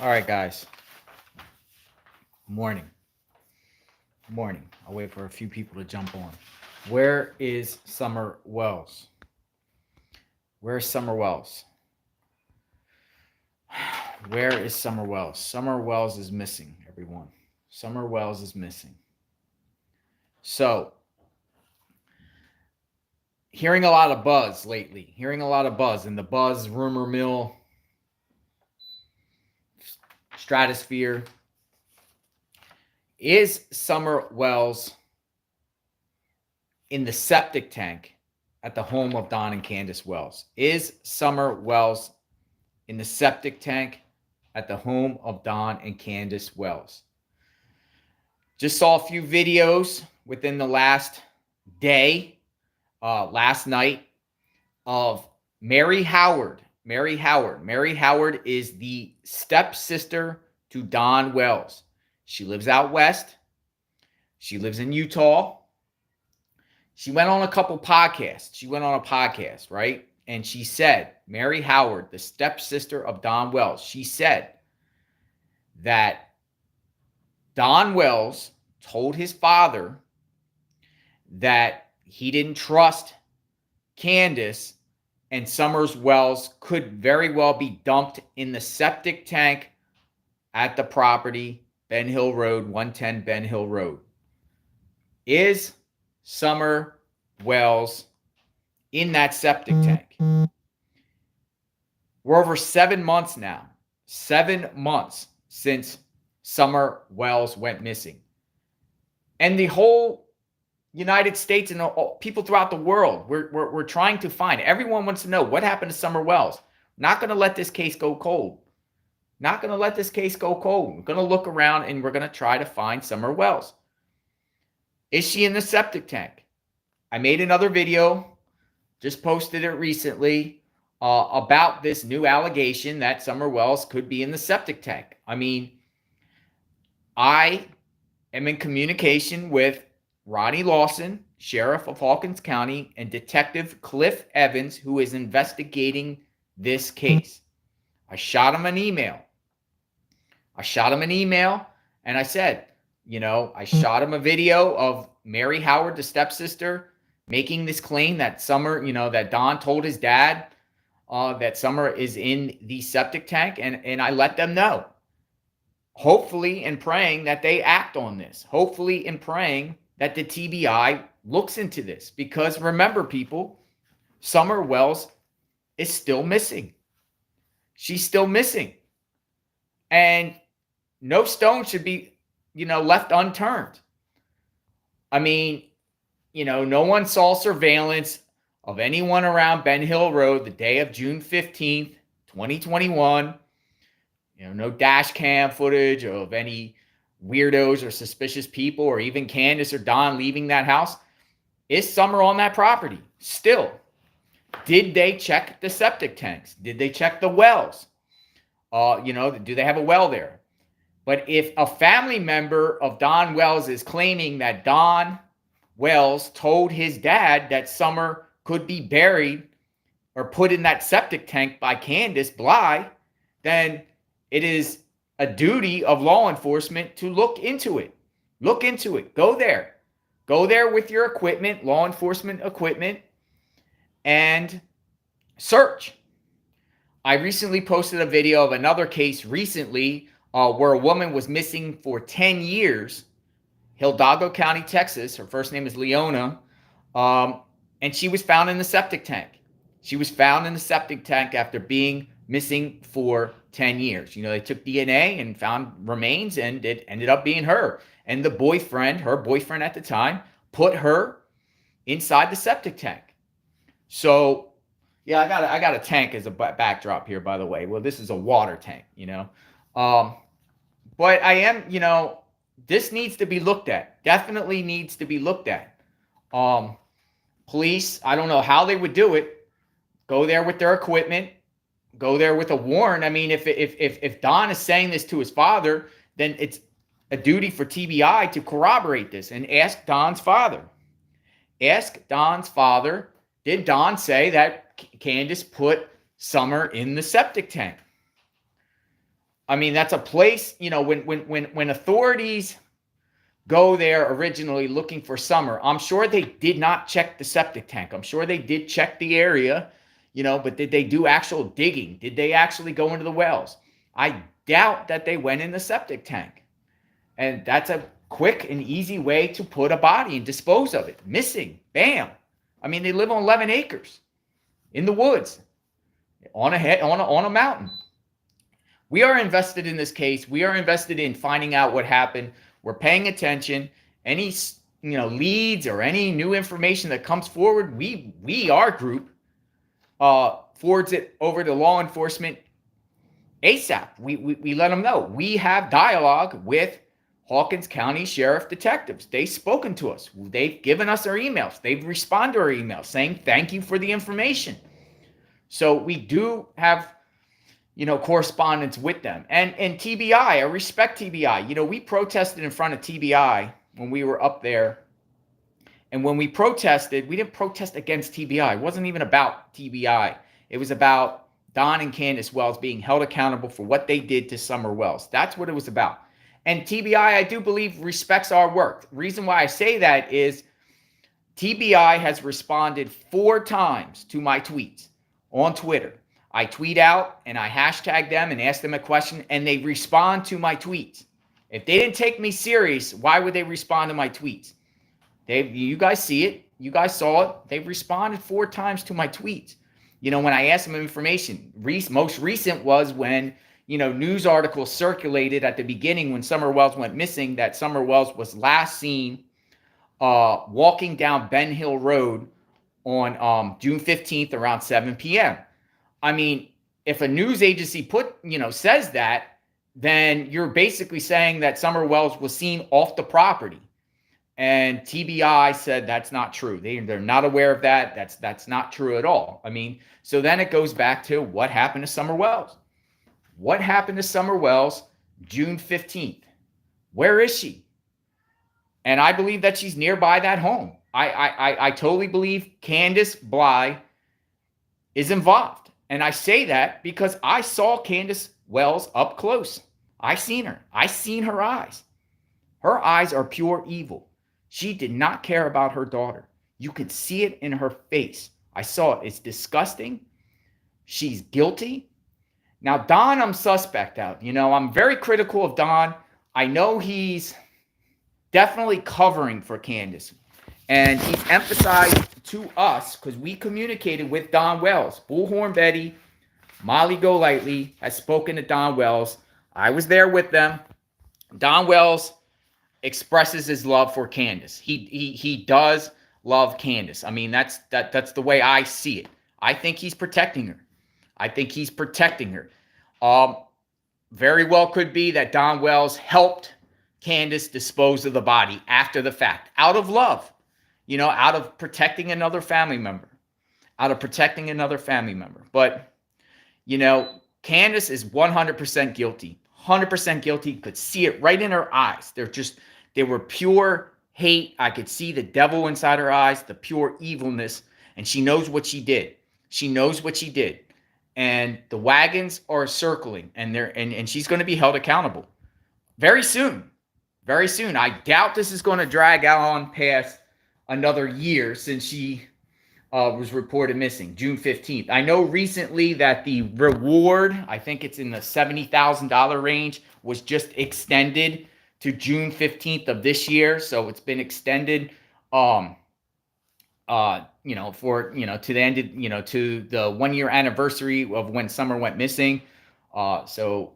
All right, guys. Morning. Morning. I'll wait for a few people to jump on. Where is Summer Wells? Where's Summer Wells? Where is Summer Wells? Summer Wells is missing, everyone. Summer Wells is missing. So, hearing a lot of buzz lately. Hearing a lot of buzz in the buzz rumor mill stratosphere. Is Summer Wells in the septic tank at the home of Don and Candace Wells? Is Summer Wells in the septic tank at the home of Don and Candace Wells? Just saw a few videos within the last day, last night, of Mary Howard. Mary Howard is the stepsister to Don Wells. She lives out west. She lives in Utah. She went on a couple podcasts. She went on a podcast, right? And she said, Mary Howard, the stepsister of Don Wells, she said that Don Wells told his father that he didn't trust Candace and Summers Wells could very well be dumped in the septic tank at the property, Ben Hill Road, 110 Ben Hill Road. Is Summer Wells in that septic tank? We're over 7 months now. 7 months since Summer Wells went missing. And the whole United States and people throughout the world, we're trying to find. Everyone wants to know what happened to Summer Wells. Not going to let this case go cold. Not going to let this case go cold. We're going to look around and we're going to try to find Summer Wells. Is she in the septic tank? I made another video, just posted it recently, about this new allegation that Summer Wells could be in the septic tank. I mean, I am in communication with Ronnie Lawson, Sheriff of Hawkins County, and Detective Cliff Evans, who is investigating this case. I shot him an email. And I said, I shot him a video of Mary Howard, the stepsister, making this claim that Summer, that Don told his dad that Summer is in the septic tank. And I let them know, hopefully and praying that they act on this. Hopefully and praying that the TBI looks into this. Because remember, people, Summer Wells is still missing. She's still missing. And no stone should be, left unturned. I mean, no one saw surveillance of anyone around Ben Hill Road the day of June 15th, 2021. No dash cam footage of any weirdos or suspicious people, or even Candace or Don leaving that house. Is Summer on that property still? Did they check the septic tanks? Did they check the wells? Do they have a well there? But if a family member of Don Wells is claiming that Don Wells told his dad that Summer could be buried or put in that septic tank by Candace Bly, then it is a duty of law enforcement to look into it. Look into it. Go there. Go there with your equipment, law enforcement equipment, and search. I recently posted a video of another case recently where a woman was missing for 10 years, Hidalgo County, Texas. Her first name is Leona, and she was found in the septic tank. She was found in the septic tank after being missing for 10 years. They took DNA and found remains, and it ended up being her. And the boyfriend, her boyfriend at the time, put her inside the septic tank. So, yeah, I got a tank as a backdrop here, by the way. Well, this is a water tank, But I am, this needs to be looked at. Definitely needs to be looked at. Police, I don't know how they would do it. Go there with their equipment. Go there with a warrant. I mean, if Don is saying this to his father, then it's a duty for TBI to corroborate this and ask Don's father. Ask Don's father, did Don say that Candace put Summer in the septic tank? I mean, that's a place, you know, when authorities go there originally looking for Summer, I'm sure they did not check the septic tank. I'm sure they did check the area, you know, but did they do actual digging? Did they actually go into the wells? I doubt that they went in the septic tank. And that's a quick and easy way to put a body and dispose of it. Missing. Bam. I mean, they live on 11 acres in the woods on a mountain. We are invested in this case. We are invested in finding out what happened. We're paying attention. Any leads or any new information that comes forward, our group forwards it over to law enforcement ASAP. We let them know. We have dialogue with Hawkins County Sheriff detectives. They've spoken to us. They've given us our emails. They've responded to our emails saying thank you for the information. So we do have, correspondence with them. And TBI, I respect TBI. We protested in front of TBI when we were up there. And when we protested, we didn't protest against TBI. It wasn't even about TBI. It was about Don and Candace Wells being held accountable for what they did to Summer Wells. That's what it was about. And TBI, I do believe, respects our work. The reason why I say that is TBI has responded 4 times to my tweets on Twitter. I tweet out and I hashtag them and ask them a question, and they respond to my tweets. If they didn't take me serious, why would they respond to my tweets? You guys see it. You guys saw it. They've responded 4 times to my tweets. When I asked them information, most recent was when, news articles circulated at the beginning when Summer Wells went missing, that Summer Wells was last seen walking down Ben Hill Road on June 15th around 7 p.m. I mean, if a news agency says that, then you're basically saying that Summer Wells was seen off the property. And TBI said that's not true. They're not aware of that. That's not true at all. I mean, so then it goes back to what happened to Summer Wells. What happened to Summer Wells June 15th? Where is she? And I believe that she's nearby that home. I totally believe Candace Bly is involved. And I say that because I saw Candace Wells up close. I seen her. I seen her eyes. Her eyes are pure evil. She did not care about her daughter. You could see it in her face. I saw it. It's disgusting. She's guilty. Now, Don, I'm suspect of. I'm very critical of Don. I know he's definitely covering for Candace. And he's emphasized to us, because we communicated with Don Wells. Bullhorn Betty, Molly Golightly has spoken to Don Wells. I was there with them. Don Wells expresses his love for Candace. He does love Candace. I mean, that's the way I see it. I think he's protecting her. Very well could be that Don Wells helped Candace dispose of the body after the fact, out of love, out of protecting another family member. But, Candace is 100% guilty. 100% guilty. Could see it right in her eyes. They were pure hate. I could see the devil inside her eyes, the pure evilness, and she knows what she did. And the wagons are circling, and she's going to be held accountable very soon. I doubt this is going to drag on past another year since she was reported missing, June 15th. I know recently that the reward, I think it's in the $70,000 range, was just extended to June 15th of this year. So it's been extended, for, to the end of, to the 1 year anniversary of when Summer went missing. So,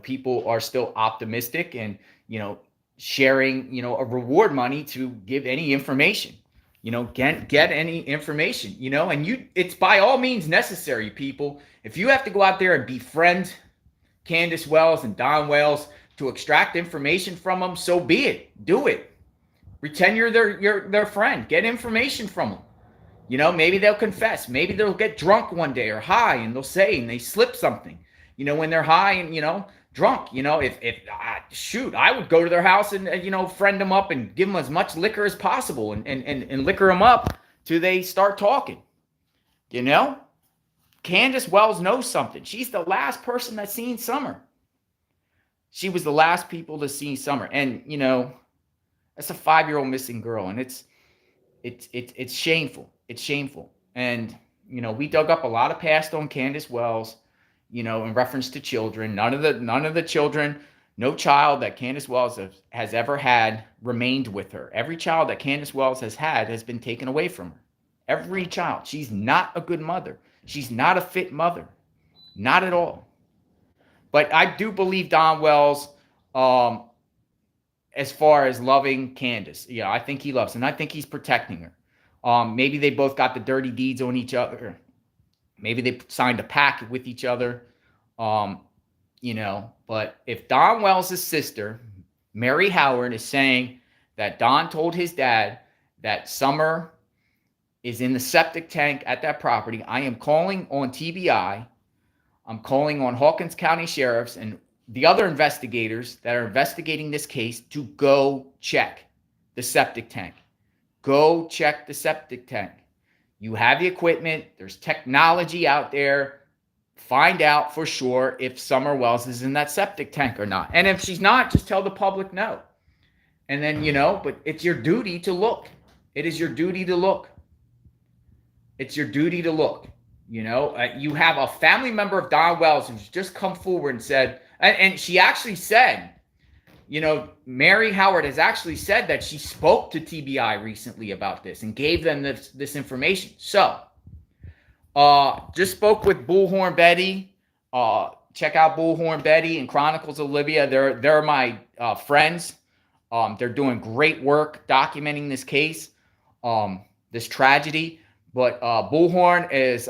people are still optimistic and, sharing, a reward money to give any information, get any information, and it's by all means necessary, people. If you have to go out there and befriend Candace Wells and Don Wells to extract information from them, so be it. Do it. Pretend you're their friend. Get information from them. Maybe they'll confess. Maybe they'll get drunk one day or high, and they'll say, and they slip something. When they're high and drunk. I would go to their house and friend them up and give them as much liquor as possible and liquor them up till they start talking. Candace Wells knows something. She's the last person that's seen Summer. She was the last people to see Summer. And, you know, that's a 5-year-old missing girl. And it's shameful. It's shameful. And, you know, we dug up a lot of past on Candace Wells, you know, in reference to children. None of the children, no child that Candace Wells has ever had remained with her. Every child that Candace Wells has had has been taken away from her. Every child. She's not a good mother. She's not a fit mother. Not at all. But I do believe Don Wells, as far as loving Candace. Yeah, I think he loves her, and I think he's protecting her. Maybe they both got the dirty deeds on each other. Maybe they signed a pact with each other. You know, but if Don Wells' sister, Mary Howard, is saying that Don told his dad that Summer is in the septic tank at that property, I am calling on TBI. I'm calling on Hawkins County Sheriffs and the other investigators that are investigating this case to go check the septic tank. Go check the septic tank. You have the equipment. There's technology out there. Find out for sure if Summer Wells is in that septic tank or not. And if she's not, just tell the public no. And then, you know, but it's your duty to look. It is your duty to look. It's your duty to look. You know, you have a family member of Don Wells who's just come forward and said, and she actually said, you know, Mary Howard has actually said that she spoke to TBI recently about this and gave them this information. So, just spoke with Bullhorn Betty. Check out Bullhorn Betty and Chronicles of Libya. They're my friends. They're doing great work documenting this case, this tragedy. But Bullhorn is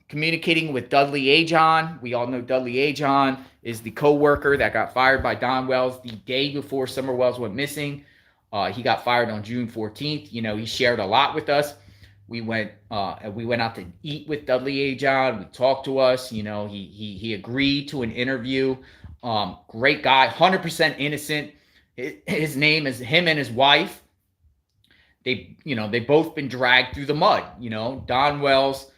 communicating with Dudley Ajon. We all know Dudley Ajon is the co-worker that got fired by Don Wells the day before Summer Wells went missing. He got fired on June 14th. You know, he shared a lot with us. We went out to eat with Dudley Ajon. We talked to us. You know, he agreed to an interview. Great guy, 100% innocent. His name is him and his wife. They both been dragged through the mud. You know, Don Wells,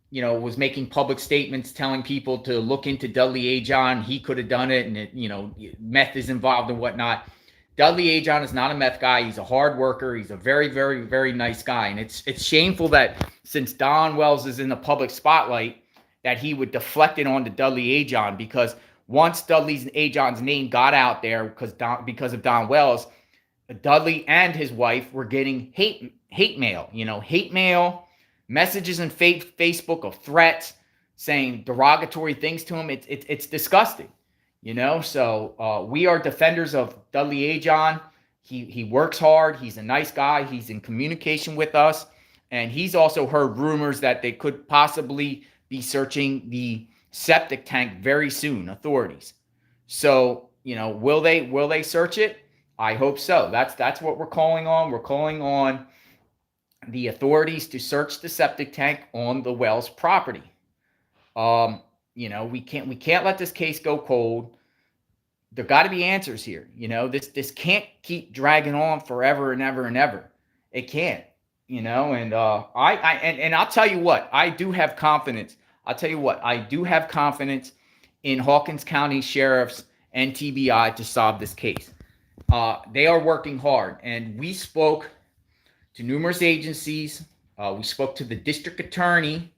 you know, was making public statements telling people to look into Dudley Ajon. He could have done it, and it, you know, meth is involved and whatnot. Dudley Ajon is not a meth guy. He's a hard worker. He's a very, very, very nice guy. And it's shameful that since Don Wells is in the public spotlight, that he would deflect it onto Dudley Ajon, because once Dudley Ajon's name got out there because of Don Wells, Dudley and his wife were getting hate mail, you know, hate mail, messages in Facebook of threats saying derogatory things to him. It's disgusting, you know. So we are defenders of Dudley Ajon. He works hard. He's a nice guy. He's in communication with us, and he's also heard rumors that they could possibly be searching the septic tank very soon. Authorities. So, you know, will they search it? I hope so. That's what we're calling on. We're calling on the authorities to search the septic tank on the Wells property. You know, we can't let this case go cold. There got to be answers here. You know, this can't keep dragging on forever and ever and ever. It can't. You know, and I'll tell you what, I do have confidence. I'll tell you what, I do have confidence in Hawkins County Sheriffs and TBI to solve this case. They are working hard, and we spoke to numerous agencies. We spoke to the district attorney